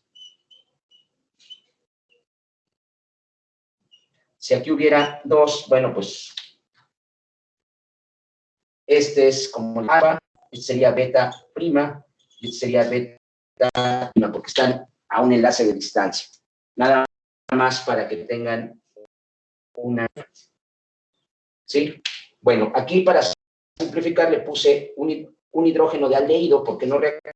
si aquí hubiera dos, bueno, pues este es como el alfa, este sería beta prima, y este sería beta prima, porque están a un enlace de distancia. Nada más para que tengan una... ¿Sí? Bueno, aquí para simplificar le puse un hidrógeno de aldehído porque no reacciona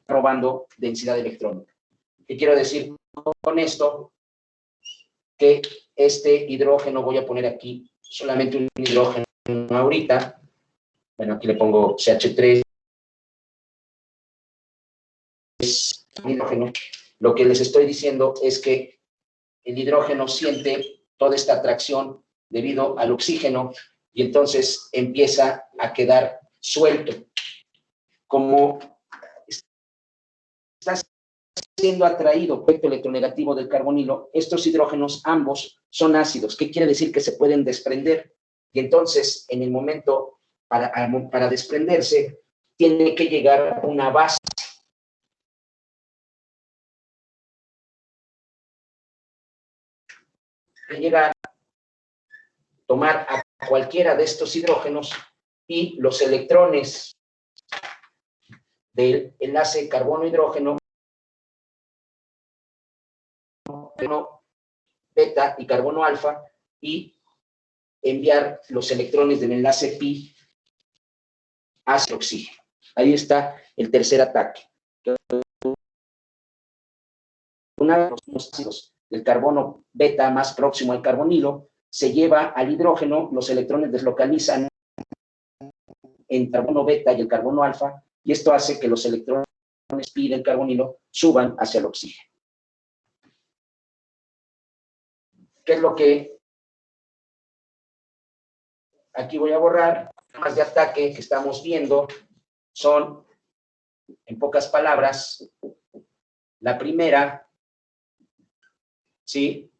robando densidad electrónica. ¿Qué quiero decir con esto? Que este hidrógeno, voy a poner aquí solamente un hidrógeno ahorita, bueno, aquí le pongo CH3, hidrógeno. Lo que les estoy diciendo es que el hidrógeno siente toda esta atracción debido al oxígeno y entonces empieza a quedar suelto. Como está siendo atraído por el electronegativo del carbonilo, estos hidrógenos ambos son ácidos. ¿Qué quiere decir? Que se pueden desprender. Y entonces, en el momento para desprenderse, tiene que llegar a una base. Llegar, tomar a cualquiera de estos hidrógenos y los electrones del enlace carbono-hidrógeno, beta y carbono alfa, y enviar los electrones del enlace pi hacia el oxígeno. Ahí está el tercer ataque. Una de los ácidos del carbono beta más próximo al carbonilo se lleva al hidrógeno, los electrones deslocalizan en carbono beta y el carbono alfa, y esto hace que los electrones pi del carbonilo suban hacia el oxígeno. ¿Qué es lo que aquí voy a borrar? Más de ataque que estamos viendo son, en pocas palabras, la primera, ¿sí?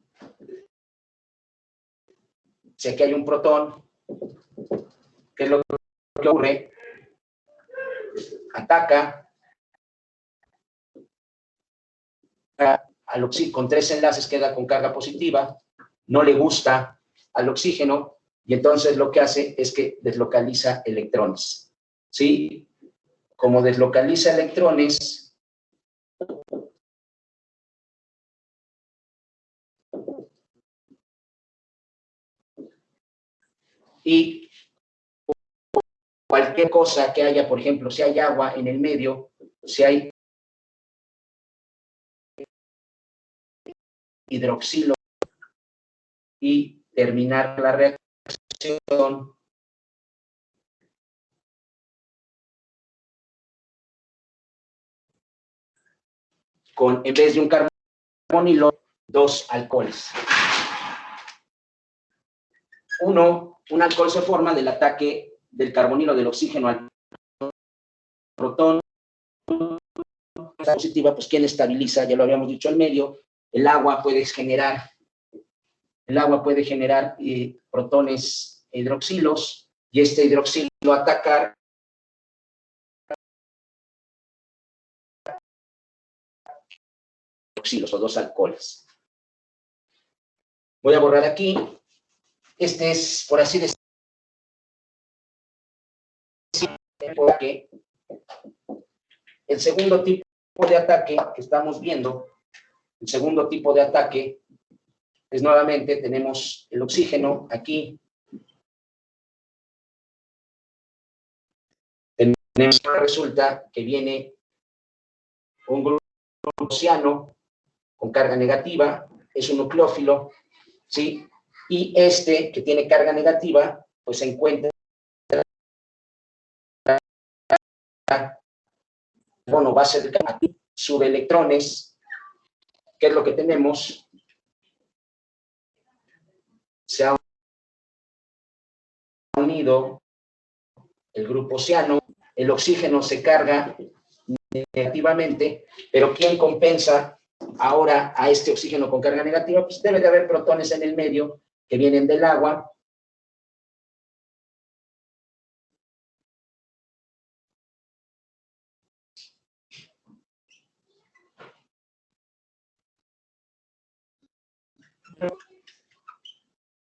Si aquí hay un protón, ¿qué es lo que ocurre? Ataca al oxígeno, con 3 enlaces queda con carga positiva, no le gusta al oxígeno, y entonces lo que hace es que deslocaliza electrones, ¿sí? Como deslocaliza electrones, y cualquier cosa que haya, por ejemplo, si hay agua en el medio, si hay hidroxilo, y terminar la reacción con, en vez de un carbonilo, 2 alcoholes. Un alcohol se forma del ataque del carbonilo del oxígeno al protón positiva, pues ¿quién estabiliza? Ya lo habíamos dicho al medio. El agua puede generar protones hidroxilos, y este hidroxilo atacar carboxilos o 2 alcoholes. Voy a borrar aquí. Este es, por así decirlo, porque el segundo tipo de ataque que estamos viendo, el segundo tipo de ataque es nuevamente, tenemos el oxígeno aquí. Resulta que viene un grupo oceano con carga negativa, es un nucleófilo, ¿sí? Y este que tiene carga negativa, pues se encuentra, bueno, va a ser aquí, sube electrones. ¿Qué es lo que tenemos? Se ha unido el grupo oceano, el oxígeno se carga negativamente, pero ¿quién compensa ahora a este oxígeno con carga negativa? Pues debe de haber protones en el medio que vienen del agua.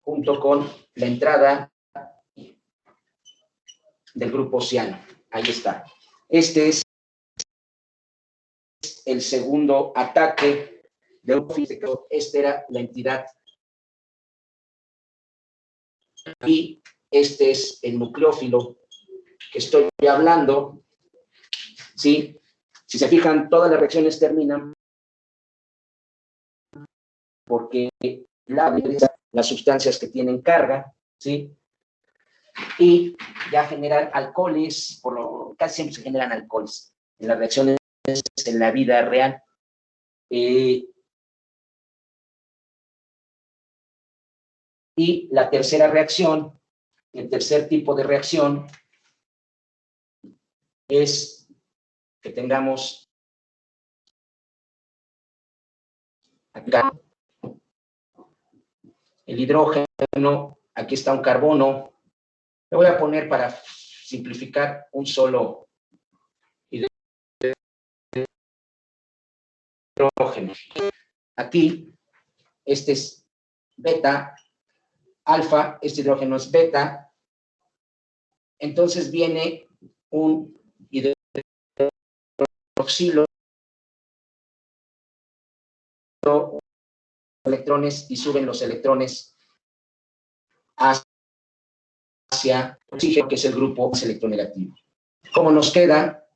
Junto con la entrada del grupo oceano. Ahí está. Este es el segundo ataque de un físico. Esta era la entidad. Y este es el nucleófilo que estoy hablando. ¿Sí? Si se fijan, todas las reacciones terminan porque las sustancias que tienen carga, ¿sí? Y ya generan alcoholes, casi siempre se generan alcoholes en las reacciones en la vida real. Y la tercera reacción, el tercer tipo de reacción es que tengamos acá el hidrógeno, aquí está un carbono. Le voy a poner para simplificar un solo hidrógeno. Aquí, este es beta, alfa, este hidrógeno es beta. Entonces viene un hidroxilo, electrones, y suben los electrones hacia oxígeno, que es el grupo electronegativo. ¿Cómo nos queda?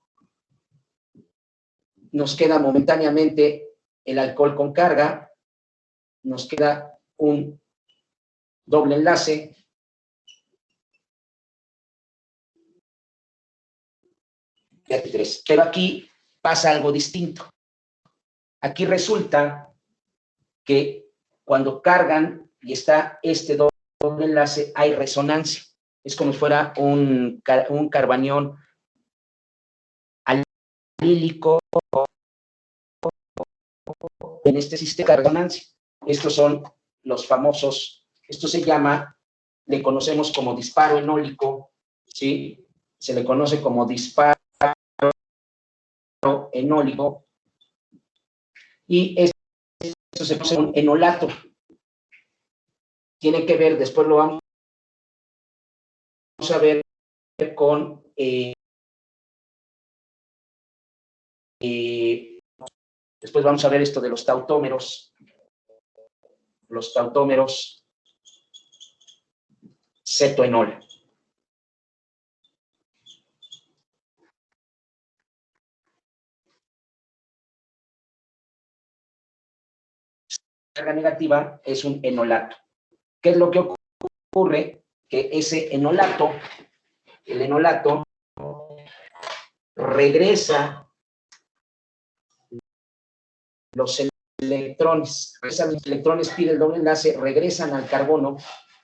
Nos queda momentáneamente el alcohol con carga, nos queda un doble enlace, pero aquí pasa algo distinto. Aquí resulta que cuando cargan y está este doble enlace, hay resonancia. Es como si fuera un carbanión alílico en este sistema de resonancia. Estos son los famosos, esto se llama, le conocemos como disparo enólico, ¿sí? Se le conoce como disparo enólico, y esto se conoce como enolato. Tiene que ver, después lo vamos a ver con después vamos a ver esto de los tautómeros cetoenol. Carga negativa es un enolato. ¿Qué es lo que ocurre? Que ese enolato, el enolato, regresa los electrones, pide el doble enlace, regresan al carbono,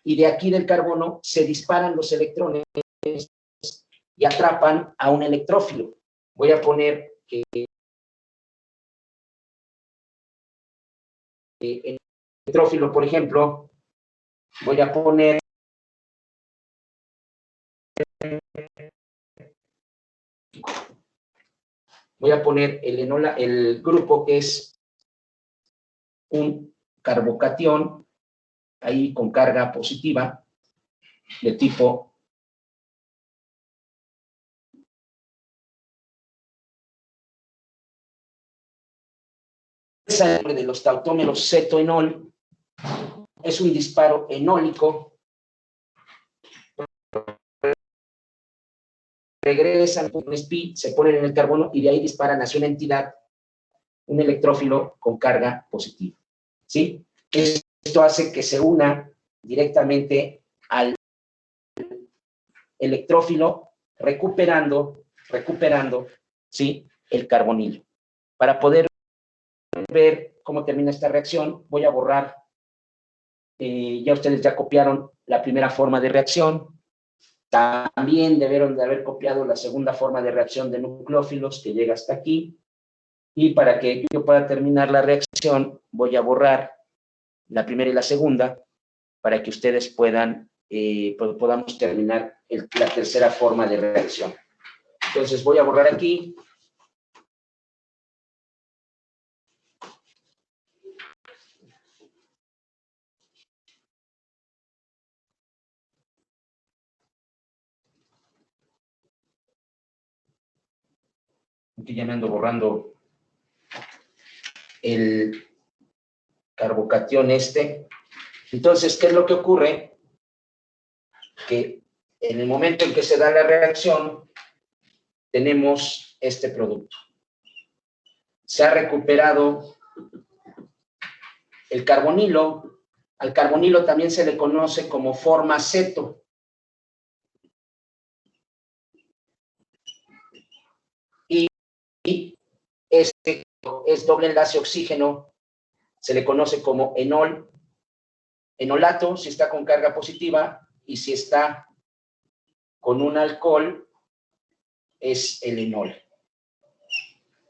y de aquí del carbono se disparan los electrones y atrapan a un electrófilo. Voy a poner el electrófilo, por ejemplo, voy a poner el grupo que es un carbocatión ahí con carga positiva de tipo de los tautómeros cetoenol. Es un disparo enólico. Regresan un SPI, se ponen en el carbono y de ahí disparan hacia una entidad, un electrófilo con carga positiva. ¿Sí? Esto hace que se una directamente al electrófilo, recuperando, ¿sí?, el carbonilo. Para poder ver cómo termina esta reacción, voy a borrar, ya ustedes ya copiaron la primera forma de reacción. También debieron de haber copiado la segunda forma de reacción de nucleófilos que llega hasta aquí. Y para que yo pueda terminar la reacción, voy a borrar la primera y la segunda para que ustedes puedan, podamos terminar la tercera forma de reacción. Entonces voy a borrar aquí. Aquí ya me ando borrando el carbocatión este. Entonces, ¿qué es lo que ocurre? Que en el momento en que se da la reacción, tenemos este producto. Se ha recuperado el carbonilo. Al carbonilo también se le conoce como forma ceto. Y este es doble enlace oxígeno, se le conoce como enol, enolato si está con carga positiva, y si está con un alcohol es el enol.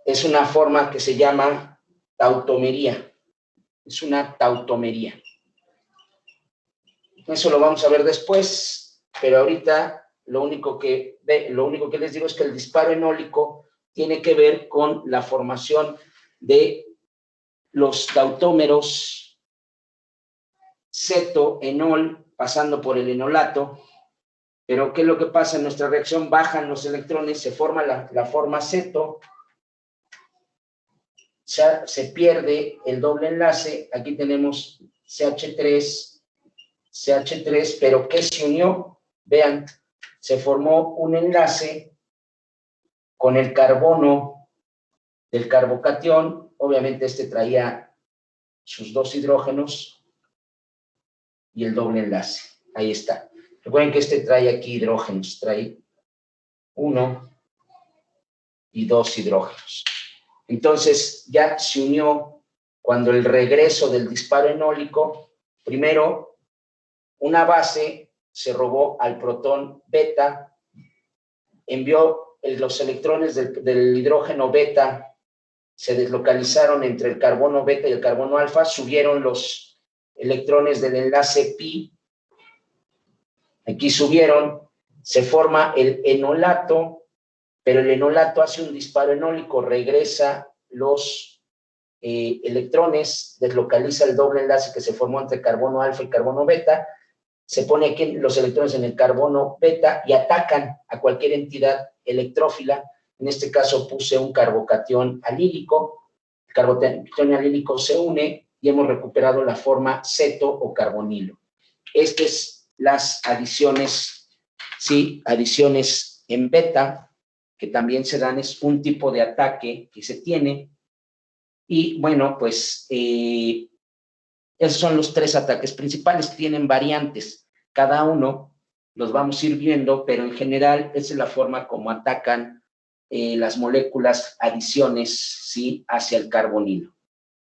Es una forma que se llama tautomería. Es una tautomería. Eso lo vamos a ver después, pero ahorita lo único que les digo es que el disparo enólico tiene que ver con la formación de los tautómeros ceto, enol, pasando por el enolato. Pero ¿qué es lo que pasa? En nuestra reacción bajan los electrones, se forma la forma ceto, se pierde el doble enlace. Aquí tenemos CH3, pero ¿qué se unió? Vean, se formó un enlace con el carbono del carbocatión. Obviamente este traía sus dos hidrógenos y el doble enlace. Ahí está. Recuerden que este trae aquí hidrógenos, trae 1 y 2 hidrógenos. Entonces ya se unió cuando el regreso del disparo enólico, primero una base se robó al protón beta, envió los electrones del hidrógeno beta, se deslocalizaron entre el carbono beta y el carbono alfa, subieron los electrones del enlace pi, aquí subieron, se forma el enolato, pero el enolato hace un disparo enólico, regresa los electrones, deslocaliza el doble enlace que se formó entre carbono alfa y carbono beta, se pone aquí los electrones en el carbono beta y atacan a cualquier entidad electrófila. En este caso puse un carbocatión alílico, el carbocatión alílico se une y hemos recuperado la forma ceto o carbonilo. Estas es las adiciones, sí, adiciones en beta, que también se dan, es un tipo de ataque que se tiene. Y bueno, pues esos son los tres ataques principales, tienen variantes, cada uno los vamos a ir viendo, pero en general esa es la forma como atacan las moléculas adiciones, ¿sí?, hacia el carbonilo.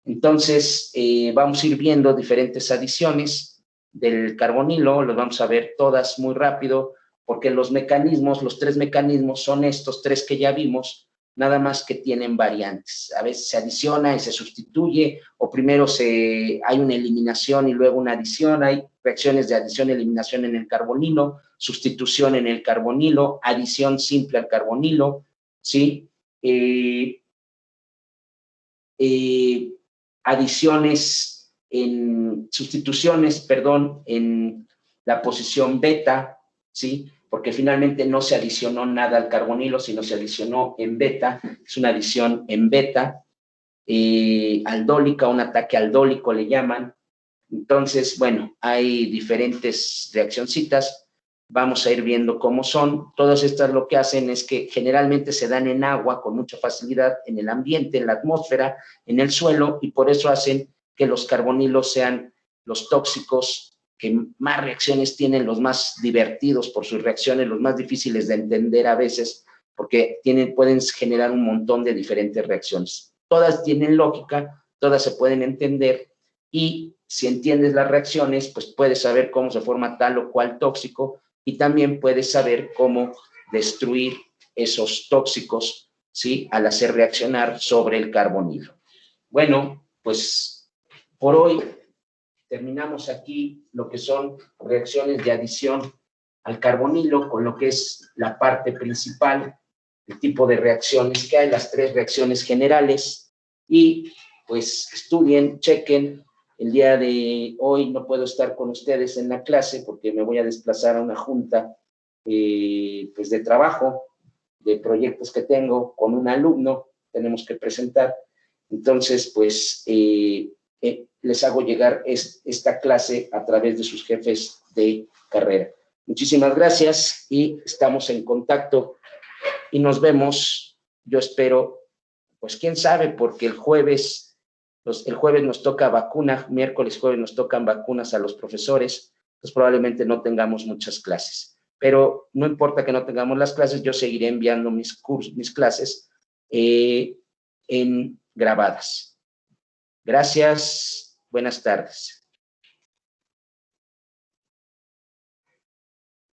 Entonces, vamos a ir viendo diferentes adiciones del carbonilo, los vamos a ver todas muy rápido, porque los mecanismos, los tres mecanismos son estos tres que ya vimos, nada más que tienen variantes. A veces se adiciona y se sustituye, o primero hay una eliminación y luego una adición. Hay reacciones de adición y eliminación en el carbonilo, sustitución en el carbonilo, adición simple al carbonilo, ¿sí? sustituciones, perdón, en la posición beta, ¿sí? Porque finalmente no se adicionó nada al carbonilo, sino se adicionó en beta, es una adición en beta, aldólica, un ataque aldólico le llaman. Entonces, bueno, hay diferentes reaccioncitas, vamos a ir viendo cómo son. Todas estas lo que hacen es que generalmente se dan en agua con mucha facilidad, en el ambiente, en la atmósfera, en el suelo, y por eso hacen que los carbonilos sean los tóxicos que más reacciones tienen, los más divertidos por sus reacciones, los más difíciles de entender a veces, porque pueden generar un montón de diferentes reacciones. Todas tienen lógica, todas se pueden entender, y si entiendes las reacciones, pues puedes saber cómo se forma tal o cual tóxico, y también puedes saber cómo destruir esos tóxicos, ¿sí? Al hacer reaccionar sobre el carbonilo. Bueno, pues por hoy terminamos aquí lo que son reacciones de adición al carbonilo, con lo que es la parte principal, el tipo de reacciones que hay, las 3 reacciones generales, y pues estudien, chequen. El día de hoy no puedo estar con ustedes en la clase porque me voy a desplazar a una junta pues de trabajo, de proyectos que tengo con un alumno, tenemos que presentar. Entonces, pues les hago llegar esta clase a través de sus jefes de carrera. Muchísimas gracias y estamos en contacto y nos vemos, yo espero, pues quién sabe, porque el jueves nos toca vacuna, miércoles, jueves nos tocan vacunas a los profesores, pues probablemente no tengamos muchas clases. Pero no importa que no tengamos las clases, yo seguiré enviando mis clases en grabadas. Gracias, buenas tardes.